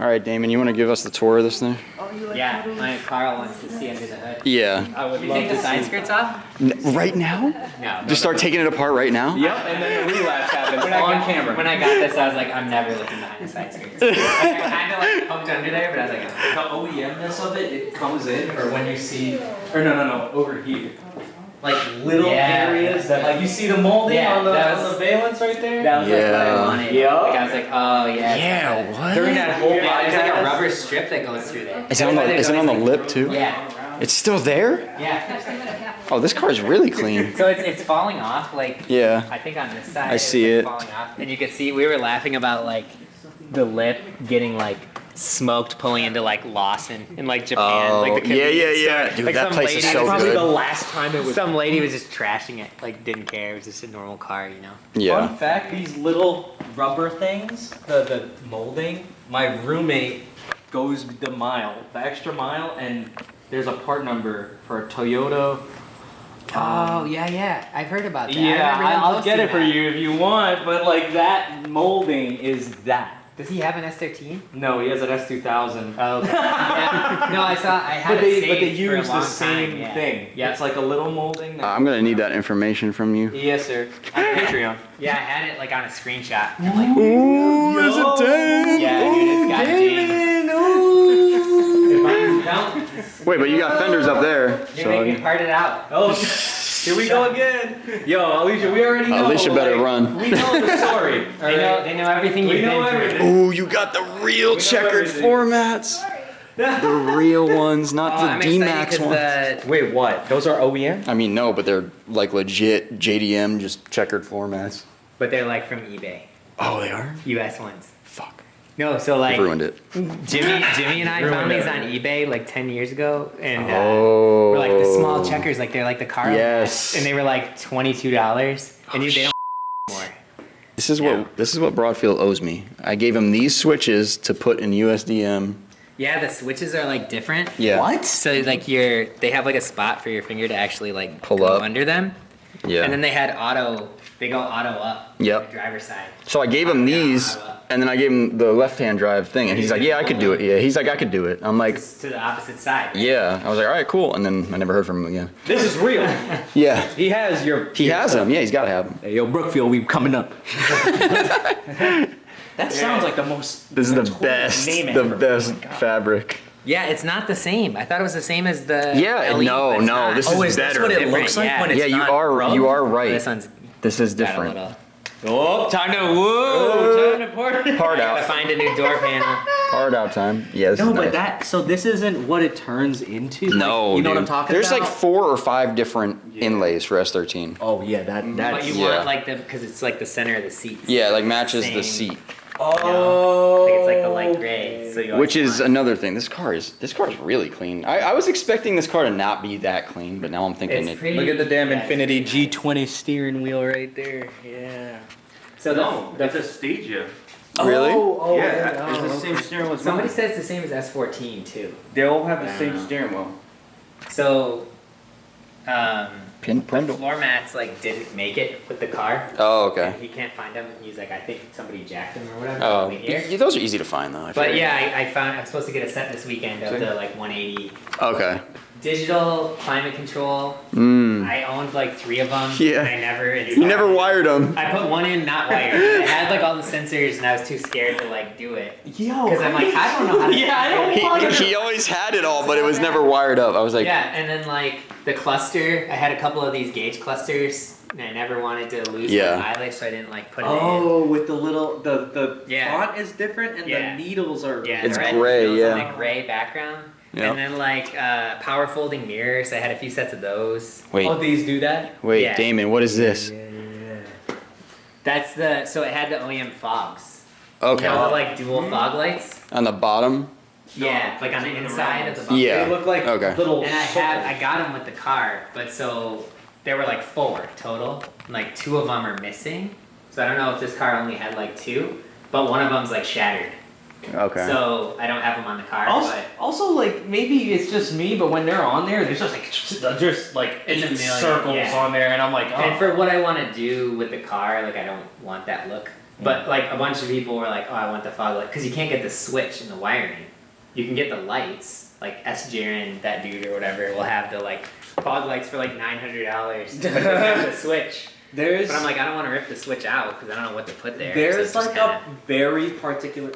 All right, Damon, you want to give us the tour of this thing? Yeah, my Carl wants to see under the hood. Yeah. I would love to take the side skirts off? Right now? No. Just start taking it apart right now? Yep, and then the relapse happens on camera. When I got this, I was like, I'm never looking behind the side skirts. Like, I kind of like poked under there, but I was like, oh. The OEMness of it comes in, or when you see, or no, over here. Like little areas that, like you see the molding on the valence right there? That was like what I wanted. Yep. Like I was like, oh yeah. Yeah, what? During that whole There's like a rubber strip that goes through there. Is it on the lip too? Yeah. It's still there? Yeah. Oh, this car is really clean. So it's falling off, like, Yeah. I think on this side. I see it. Falling off. And you can see, we were laughing about like the lip getting like smoked pulling into like Lawson in like Japan. Oh, like the yeah. store. Dude, like that some place lady, is so Probably good. the last time it was. Some lady was just trashing it, like didn't care. It was just a normal car, you know. Yeah. Fun fact, these little rubber things, the molding, my roommate goes the extra mile, and there's a part number for a Toyota. Oh yeah, I've heard about that. Yeah, I'll get it for you. you if you want, but like that molding is that. Does he have an S13? No, he has an S2000. Oh, okay. Yeah. No, I had But it they saved for a use the long same time. Yeah. thing. Yeah. It's like a little molding. That I'm going to need that information from you. Yes, sir. On Patreon. Yeah, I had it like on a screenshot. I'm like, Ooh, is it Dan? yeah, dude, it's got James. If I don't, Wait, but you got fenders up there. you make me part it out. Oh, here we go again. Yo, Alicia, we already know. Alicia better run. We know the story. They know everything We you've know been through. everything. Ooh, you got the real checkered everything. formats. The real ones, not Oh, I'm the excited D-Max 'cause ones. Wait, what? Those are OEM? I mean, no, but they're like legit JDM, just checkered formats. But they're like from eBay, Oh, they are? US ones. Fuck. No, so like You've ruined it. Jimmy and I found these on eBay like 10 years ago, and Oh. we're like the small checkers, like they're like the car. Yes. And they were like $22, and they don't more. This is what Broadfield owes me. I gave him these switches to put in USDM. Yeah, the switches are like different. Yeah. What? So like they have like a spot for your finger to actually like Pull go up. under them. Yeah. And then they had they go auto up. Yep. The driver's side. So I gave him these, and then I gave him the left-hand drive thing, and he's like, "Yeah, I could do it." Yeah, he's like, "I could do it." I'm like, It's to the opposite side. "Yeah." I was like, "All right, cool," and then I never heard from him again. This is real. Yeah. He has your. He has them. Yeah, he's got to have them. Hey, yo, Brookfield, we coming up. That sounds like the most. This is the notorious best, name the ever. best Oh my God. fabric. Yeah, it's not the same. I thought it was the same as the. Yeah, Elite, no, but it's no, not. this is Oh, is this better. what it Different, looks like yeah. when it's Yeah, you not are rubber? right. This one's This is got a different. little. Oh, time to whoa! Time to party. Part Gotta out. find a new door panel. Hard out time. Yeah, this No, is but nice. that. So this isn't what it turns into. No, Like, you know what dude. I'm talking There's about? like 4 or 5 different inlays for S13. Oh yeah, that. But you Yeah. want like because it's like the center of the seats. Yeah, like matches the Same. seat. Oh. Like it's like the light gray. So you Which always is want- another thing. This car is really clean. I was expecting this car to not be that clean, but now I'm thinking It's it. pretty. Look at the damn yeah, Infinity G20 steering wheel right there. Yeah. So the It's a Stadia. Really? Oh, Yeah, it's the same steering wheel as somebody mine. says the same as S14 too. They all have the same Yeah. steering wheel. So Pin the Prindle. floor mats like didn't make it with the car. Oh, okay. He can't find them. He's like, I think somebody jacked them or whatever. Oh, over here. those are easy to find though. I But feel. yeah, I found I'm supposed to get a set this weekend of the like 180 Okay. digital climate control. Mm. I owned like 3 of them. Yeah. And I never. You never wired them. I put one in, not wired. It had like all the sensors, and I was too scared to like do it. Yo. Because I'm like, I don't know how to. Yeah, I don't He always had it all, but it was never wired up. I was like, Yeah, and then like the cluster, I had a couple of these gauge clusters, and I never wanted to lose Yeah. my eyelash, so I didn't like put it in. Oh, with the little the Yeah. font is different and Yeah. the needles are. Yeah, It's the red gray, needles yeah. on the gray background. Yep. And then like power folding mirrors, I had a few sets of those. wait, Oh, these do that. Yeah. Damon, what is this? That's so it had the OEM fogs. Okay. You know, the like dual fog lights? On the bottom? Yeah, like on the inside of the bumper. Yeah. They look like Okay. little. And I got them with the car, but so there were like 4 total. And like 2 of them are missing. So I don't know if this car only had like 2, but one of them's like shattered. Okay. So I don't have them on the car, Also, like maybe it's just me, but when they're on there, there's just like It's a 8 million, circles yeah. on there, and I'm like, oh. And for what I want to do with the car, like I don't want that look. But like a bunch of people were like, oh, I want the fog light, because you can't get the switch in the wiring. You can get the lights, like S. Jaren, that dude or whatever, will have the like fog lights for like $900. But doesn't have the switch. There's But I'm like, I don't want to rip the switch out because I don't know what to put there. there's So it's like just a very particular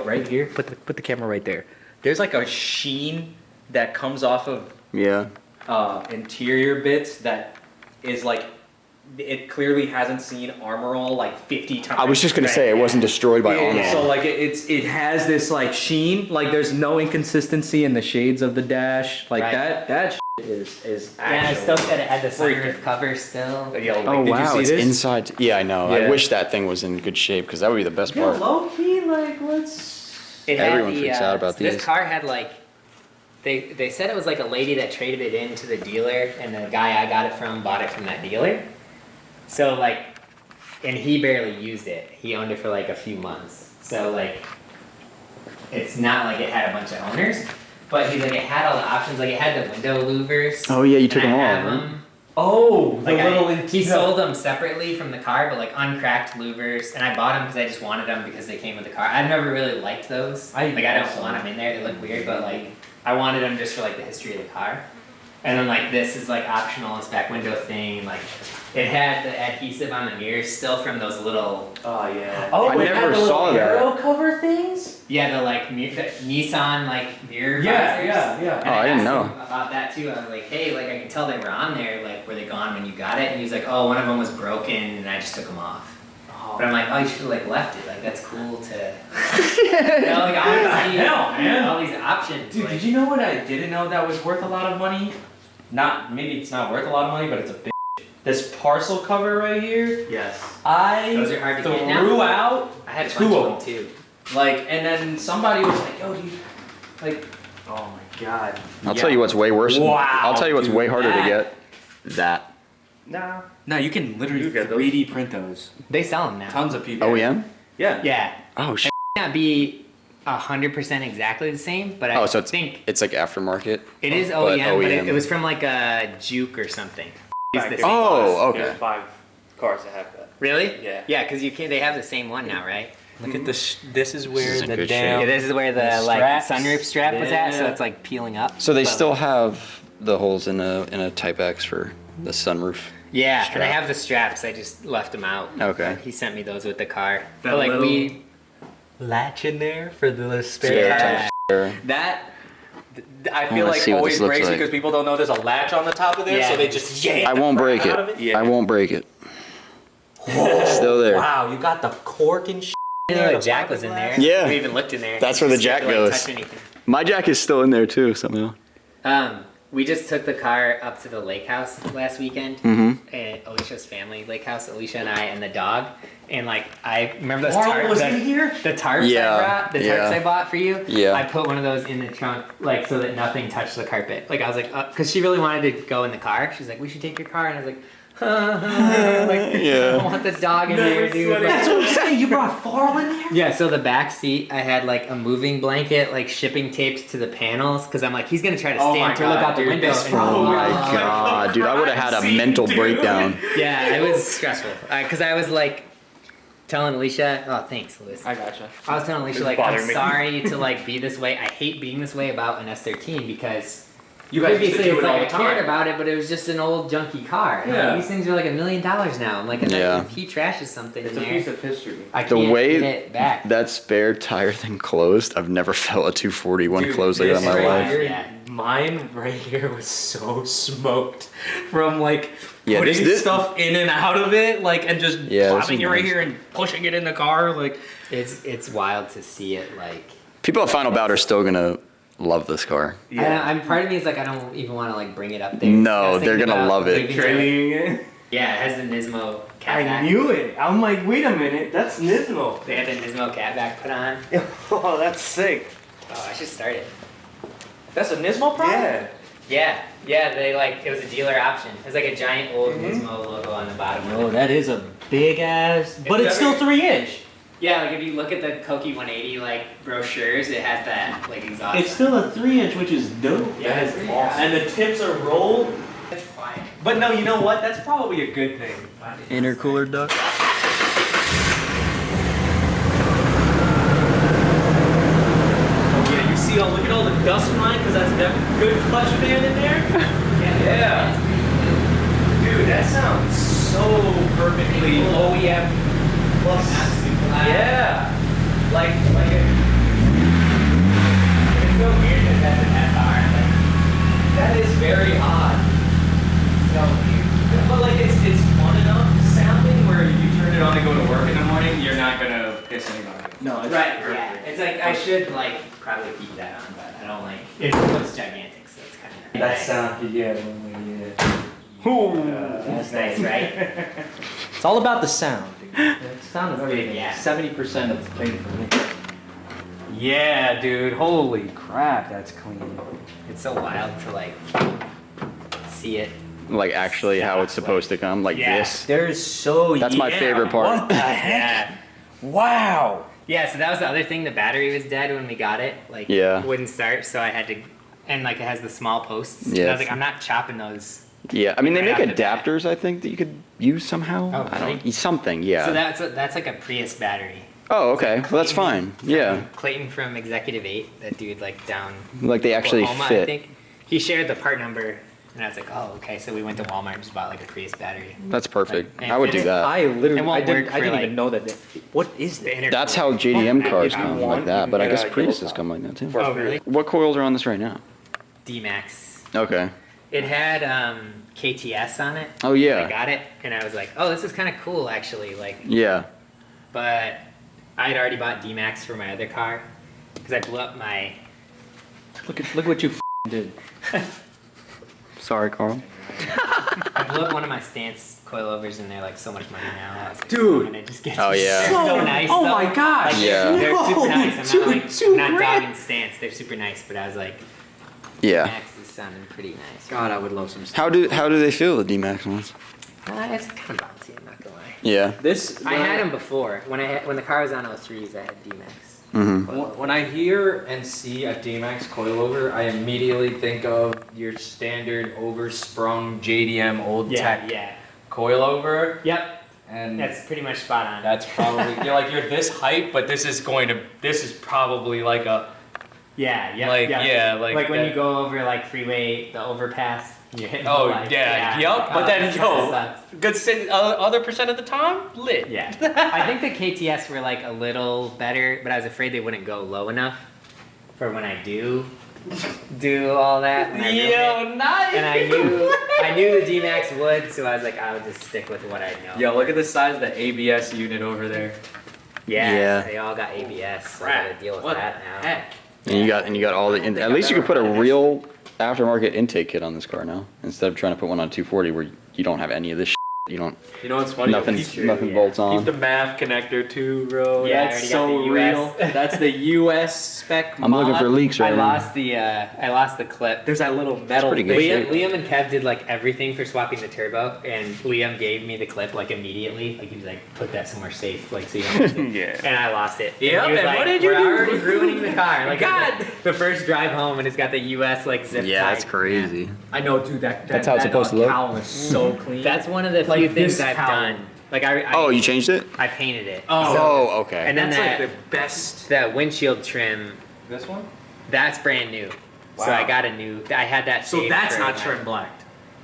right here. Put the camera right there. There's like a sheen that comes off of Yeah. interior bits that is like it clearly hasn't seen Armor All like 50 times. I was just gonna say it wasn't destroyed by Armor. So like it has this like sheen, like there's no inconsistency in the shades of the dash, like Right. that shit is Yeah, I actually. still said it had the freaking- sunroof cover still. Yo, like, Oh did wow, you see it's this? inside. Yeah, I know. I Yeah. wish that thing was in good shape because that would be the best part. low key, like let's. It had Everyone freaks out about This these. car had like, they said it was like a lady that traded it in to the dealer, and the guy I got it from bought it from that dealer. So like, and he barely used it. He owned it for like a few months. So like, it's not like it had a bunch of owners, but he's like, it had all the options. Like it had the window louvers. Oh yeah, you took and them I all. have Huh? them. Oh, Like he sold them separately from the car, but like uncracked louvers, and I bought them because I just wanted them because they came with the car. I've never really liked those. I don't also- want them in there; they look weird. But like, I wanted them just for like the history of the car. And then like this is like optional, this back window thing. Like it had the adhesive on the mirrors still from those little Oh yeah. I it never had the saw little that. aero cover things. the like the Nissan like mirror Yeah, visors. yeah. And Oh, I didn't asked know. him about that too. I was like, hey, like I can tell they were on there. Like, were they gone when you got it? And he was like, oh, one of them was broken, and I just took them off. But I'm like, oh, you should have like left it. Like that's cool to. Like I want to see hell, man? all these options. Dude, like, did you know what I didn't know that was worth a lot of money? Maybe it's not worth a lot of money, but it's a big. This parcel cover right here, Yes. I Those are hard to get now. threw out. I had a two bunch of of them too. Like, and then somebody was like, "Yo, dude, like, Oh my god. I'll tell you what's way worse. Wow, I'll tell you what's dude, way harder to that- get. That. Nah. no, you can literally You get those. 3D print those. They sell them now. Tons of people. OEM? Yeah. Yeah. Oh shit. It might not be 100% exactly the same, but Oh, I so it's think it's like aftermarket. it is but OEM, but it OEM. was from like a Juke or something. It's the There's same. Oh, There's okay. 5 cars that have that. Really? Yeah. Yeah, because you can. They have the same one now, right? Look at this. This is where is in the good damn. Yeah, this is where the The like straps. sunroof strap was at, so Yeah. it's like peeling up. So they But, still like, have the holes in a Type X for the sunroof. Yeah, and I strap. have the straps. I just left them out. Okay. He sent me those with the car. That But like little- we. latch in there for the Spare spare tire. tire. That I feel wanna like see what always this looks breaks like. because people don't know there's a latch on the top of there, Yeah. so they just yank I the won't crap break out of it. Yeah. I won't break it. It's still there. Wow, you got the cork and shit. I didn't know the jack was in there. Yeah. We even looked in there. That's where the Just jack didn't, like, goes. touch anything. My jack is still in there too somehow. We just took the car up to the lake house last weekend. Mm-hmm. At Alicia's family lake house, Alicia and I and the dog. And like I remember those Carl tarps. was in here? The tarps Yeah, I brought, the tarps yeah. I bought for you. Yeah. I put one of those in the trunk, like so that nothing touched the carpet. Like I was like, because she really wanted to go in the car. She's like, we should take your car, and I was like, like Yeah. I want the dog in there, dude. Like, That's what I'm saying. You brought Farl in there? yeah, so the back seat, I had like a moving blanket, like shipping taped to the panels, because I'm like, he's gonna try to Oh stand my to look God, out the dude, window. this and- Oh my Oh, god, dude! I would have had a mental breakdown. Yeah, it was stressful. Because I was like telling Alicia, oh, thanks, Louis. I gotcha. I was telling Alicia, It's like, I'm bothering me. sorry to like be this way. I hate being this way about an S13 because You guys used to previously do it's it all like the I cared time. about it, but it was just an old junky car. And, Yeah. like, these things are like $1 million now. I'm like, Yeah. if he trashes something It's in a there, piece of history. I The can't way get it back. that spare tire thing closed, I've never felt a 241 Dude, close like that in this my right life. here- Yeah. Mine right here was so smoked from like Yeah, putting this- stuff in and out of it, like and just Yeah, this plopping is it right nice. here and pushing it in the car, like. It's wild to see it like. People at Final Bout are still gonna love this car. I'm part of me is like I don't even want to like bring it up there. No, I was they're thinking gonna about love it. moving to- Trailing it. Yeah, it has the Nismo I catback. knew it. I'm like, wait a minute, that's Nismo. They had the Nismo catback put on. Oh, that's sick. Oh, I should start it. That's a Nismo product? Yeah. Yeah, they like it was a dealer option. It's like a giant old Mm-hmm. Nismo logo on the bottom. No, that is a big ass, but it's still 3-inch. Yeah, like if you look at the Koki 180 like brochures, it has that like exhaust. It's still a 3-inch, which is dope. Yeah, That it's is pretty awesome. And the tips are rolled. It's quiet. But no, you know what? That's probably a good thing. Intercooler duct. dust line because that's a good clutch band in there. Yeah. Dude, that sounds so perfectly OEM plus. Yeah. Like It's so weird that that's an SR. Like, that is very odd. so weird. But like it's fun enough sounding where you turn it on and go to work in the morning, you're not gonna piss anybody off. No, it's Right, yeah. It's like I should like probably keep that on, but I don't like it looks gigantic, so it's kind of That sound, yeah. That's nice, right? It's all about the sound, dude. The sound is Big, yeah. 70% of the thing for me. Yeah, dude. Holy crap, that's clean. It's so wild to like see it. Like actually how it's supposed to come, like Yeah. this. There's so That's my favorite part. What the heck? Yeah. Wow. Yeah, so that was the other thing. The battery was dead when we got it. Like, Yeah. wouldn't start, so I had to, and like it has the small posts. And I Yes. was like, I'm not chopping those. Yeah, I mean they Right make off the bat. adapters. I think that you could use somehow. Oh, I don't really? something. Yeah. So that's like a Prius battery. Oh, okay. Well, that's fine. Yeah. Clayton from Executive 8, that dude like down Like they actually Oklahoma, I fit. think. He shared the part number, and I was like, oh, okay. So we went to Walmart and just bought like a Prius battery. That's perfect. Like, I would do it- that. I literally, It won't I didn't, work I didn't for, even like- know that. What is The that? intercooler. That's how JDM cars If you come want, like that, but I you guess can, Priuses come like that too. Oh, really? What coils are on this right now? D-Max. Okay. It had KTS on it. Oh yeah. I got it, and I was like, oh, this is kind of cool, actually. Like, Yeah. but I had already bought D-Max for my other car because I blew up my. Look what you did. Sorry, Carl. I blew up one of my stance coilovers, and they're like so much money now. I was like, Dude. I'm gonna just get Oh, yeah. They're so nice. Oh though. my gosh. Like, Yeah. They're super nice. I'm not like Two I'm not grand. dogging stance. They're super nice, but I was like, Yeah. Max is sounding pretty nice. God, I would love some stuff. How do they feel, the D-Max ones? It's kind of bouncy. I'm not gonna lie. Yeah. This. I had them before when the car was on 03s. I had D-Max. Mm-hmm. When I hear and see a D-Max coilover, I immediately think of your standard oversprung JDM old tech Yeah. coilover, Yep. and That's pretty much spot on. that's probably you're this height, but this is probably like a Yeah, yeah, Like, yeah. yeah, like when that- you go over like freeway, the overpass, you're hitting oh the lights. yeah, Like, yup. But then that yo, sucks. good other percent of the time lit. Yeah, I think the KTS were like a little better, but I was afraid they wouldn't go low enough for when I do all that. When I room it. Yo, nice. And I knew the D-Max would, so I was like, I would just stick with what I know. Yo, look at the size of the ABS unit over there. Yeah. They all got ABS. So I gotta deal with What that the now. heck? And you got all the. At least you could put a real aftermarket intake kit on this car now, instead of trying to put one on 240 where you don't have any of this. You don't. You know what's funny? Nothing. Keep, Nothing bolts keep on. the MAF connector too, bro. Yeah, I That's already got so the real. US. That's the US spec. I'm looking for mod. leaks I right now. lost the clip. There's that little metal pretty good thing. shape. Liam and Kev did like everything for swapping the turbo, and Liam gave me the clip like immediately. Like he was like, "Put that somewhere safe, like so you don't." lose it." Yeah. And I lost it. Yep, he was and like, what did you We're do? already ruining the car. Like God. the first drive home, and it's got the US like zip Yeah, tie. that's crazy. I know, dude. That's how it's supposed to look? Cowl is so clean. That's one of the Like few things this I've cowl. done. Like I Oh, you changed it? I painted it. Oh, okay. And then that's that like the best. that windshield trim, This one? that's brand new. So Wow. I got a new. I had that. So saved that's for not my- trim black.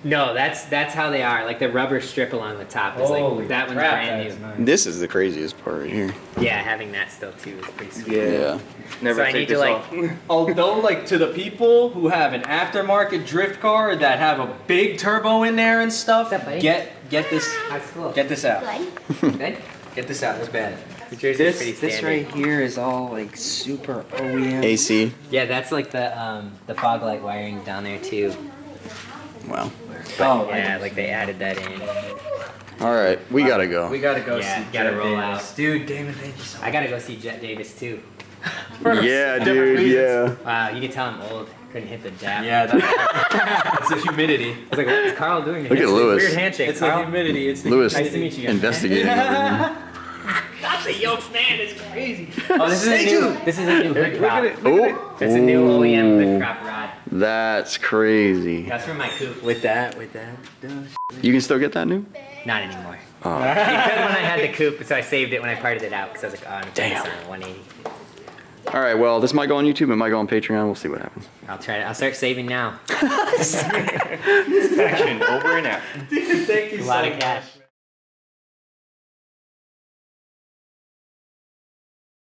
No, that's how they are. Like the rubber strip along the top is like that one's brand new. This is the craziest part right here. Yeah, having that still too is pretty sweet. Yeah. Never So I take need to this like. off. Although, like to the people who have an aftermarket drift car that have a big turbo in there and stuff, What's up, buddy? get this That's cool. get this out. Good. Get this out. It's bad. New Jersey's pretty This standard. right here is all like super OEM. AC. Yeah, that's like the fog light wiring down there too. Wow. Oh, Yeah, like they added that in. All right, we gotta go. We gotta go Yeah, see gotta Jet roll Davis. out. Dude, Damon, thank you so much. I gotta go see Jet Davis too. Yeah, dude. Yeah. Wow, you can tell I'm old. Couldn't hit the jab. Yeah, that's the humidity. I was like, what is Carl doing? Look at Lewis. Weird handshake. It's the Carl. humidity. It's the Lewis Nice to meet you guys. investigating. everything. That's a yokes man. It's crazy. Oh, This is a new. This is a new hood prop. Oh, It's a new OEM hood prop rod. that's crazy. That's from my coupe. with that. You can still get that new? Not anymore. Oh. Because when I had the coupe, so I saved it when I parted it out because I was like, oh, I'm gonna put this on a 180. All right, well, this might go on YouTube, it might go on Patreon. We'll see what happens. I'll try to. I'll start saving now. Action over and out. Dude, thank you A so lot of much. cash.